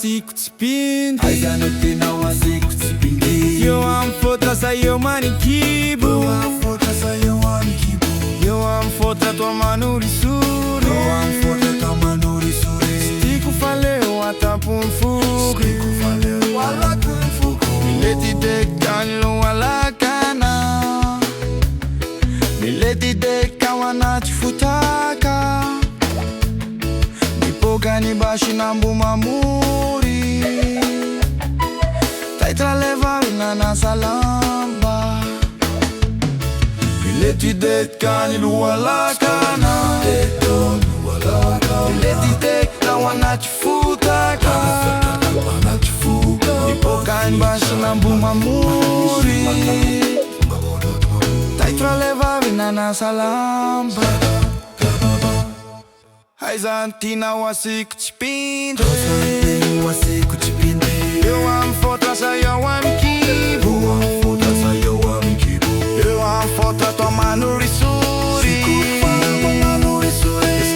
asiko tsy pindy, aizano tena ho asiko tsy pindy. eo amy fotra sa eo manikibo, Eo amy fotra sa eo amy kibo, eo amy fotra toa manorisory, eo amy fotra toa manorisory. tiako fa leo atapony foko, Tiako fa leo alako ny foko. milety dekany lo alakana, milety deka ao anaty fotaka, nipoka ny basinambo mamory, taitra levavina nasa lamba, milety dekany lo alakana, milety deka ao anaty fotaka, nipoka ny basinambo mamory, taitra levavina nasa lamba. Aizano tina ho asiko tsy pindy, Tena ho asiko tsy pindy. eo amy fotra sa eo amy kibo, Eo amy fotra sa eo amy kibo, eo amy fotra toa manorisory,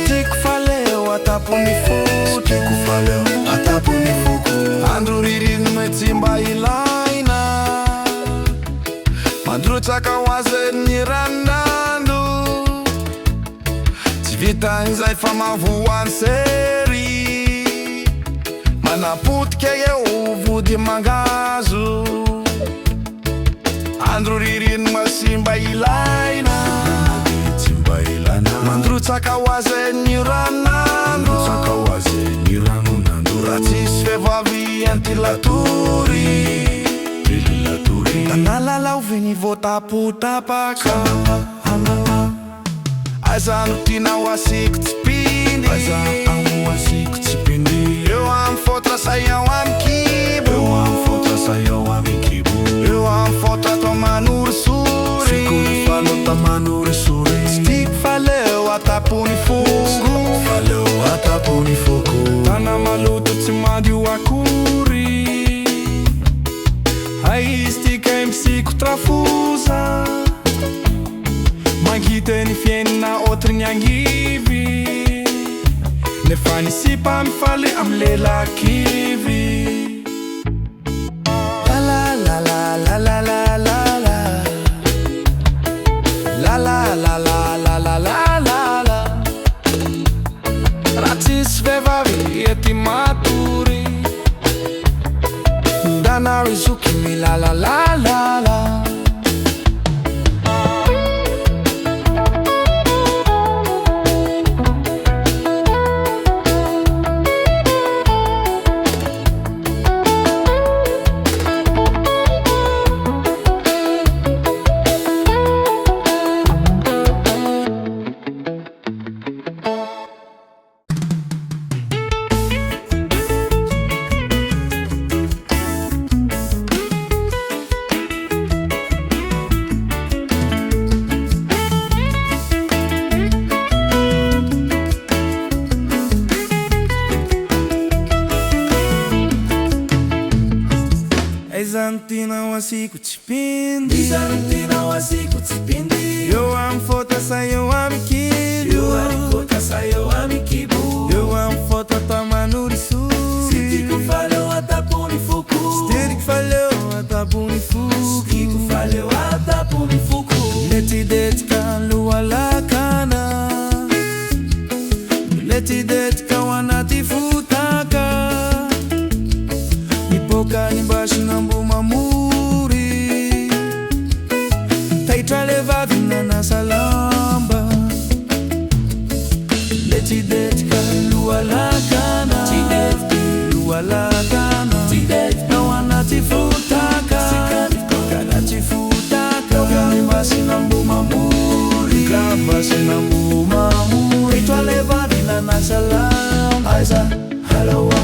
tiako fa leo atapony foko, tiako fa leo atapony foko. andro ririny tsy mba ilaina, mandrotsaka ho azy ranandro, tsy vitan'izay fa mavoany sery, manapotika eo vody mangazo, andro ririny sy mba ilaina, Tsy mba ilana, mandrotsaka ho azy ranandro, saka ho azy ny ranonandro. raha tsisy vehivavy antilatory, Latory tanalalavy ny voatapotapaka, aizano tina ho asiko tsy pindy, aizano asiko tsy pindy. eo amy fotra sa eo amy kibo, Eo amy fotra sa eo amy kibo, eo amy fotra toa manorisory, sikoly falota manorisory. tiako fa leo atapony foko, Fa leo atapony foko. tana maloto tsy madio akory, aizy tika misiko trafoza, mangita ny fiainana otry ny angivy, nefa ny sipa mifaly amy lelakivy. La la la la la la la la la la la la la la la la la, raha tsisy vehivavy ety matory, ndanao izoky milalalalala. Aizano tina ho asiko tsy pindy, Aizano tena ho asiko tsy pindy. eo amy fotra sa eo amy kibo, Eo amy fotra sa eo amy kibo, eo amy fotra toa manorisory, tiako fa leo atapony foko. tiako fa leo atapony foko, Tiako fa leo atapony foko. milety detika lo alakana, milety detika ao anaty fotaka, nipoka ny basinambo mamory, taitra levavina nasa lamba, milety detika lo alakana, lo alakana, ao anaty fotaka, anaty fotaka, ny basinambo mamory, basinambo mamory, taitra levavina nasa lamba. Aiza halawa,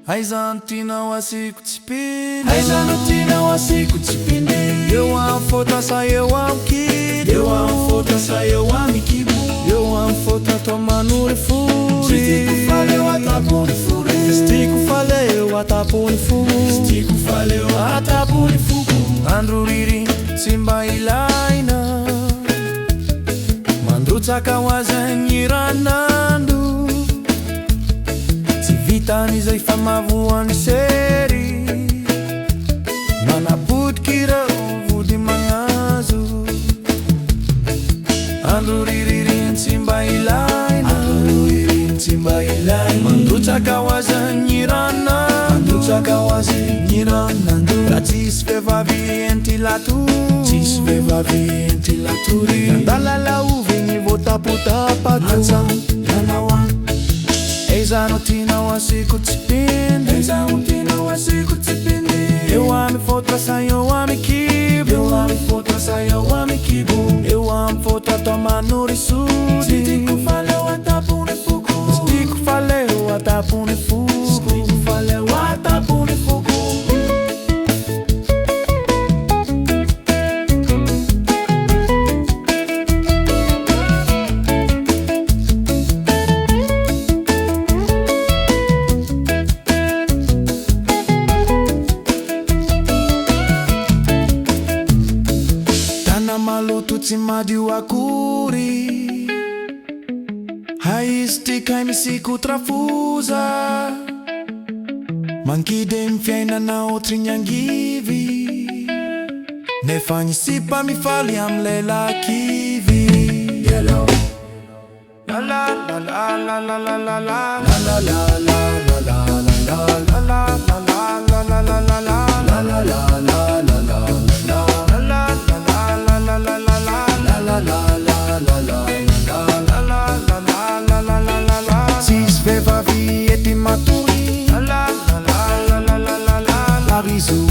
aizano tina ho asiko tsy pindy, Aizano tena ho asiko tsy pindy. eo amy fotra sa eo amy kibo, Eo amy fotra sa eo amy kibo, eo amy fotra toa manorisory, tiako fa leo atapony foko. tiako fa leo atapony foko, Tiako fa leo atapony foko. andro ririny tsy mba ilaina, mandrotsaka ho azy ny ranandro, tsy vita Mahitany izay famavoany sery manapodiky ireo vody magnazo. Andro riririny tsy mba ilaina, andro riririny tsy mba ilaina. Mandrotsaka ho azy rana, mandrotsaka ho azy rana. Raha tsisy vehivavy enty latory, tsisy vehivavy enty latory. Andalala ovy vao tapotapaka Eizano tianao asiko tsy pende, eizano tianao asiko tsy pende. Eo amy fotra sa eo amy kibo, eo amy fotra sa eo amy kibo. Eo amy fotra tao manori sody. Tsy tiako faleo atapony foko, tsy tiako faleo atapony foko, tsy tiako faleo atapony foko. Maloto tsy madio akory, haizy tika hay misikotra foza. Mankidy amy fiainana ohatry ny angivy, nefa ny sipa mifaly amy lelakivy. Yellow la la la la la la la la la la la la la la la la la Vehivavy ety matory, la la la la la la la la la. Arizo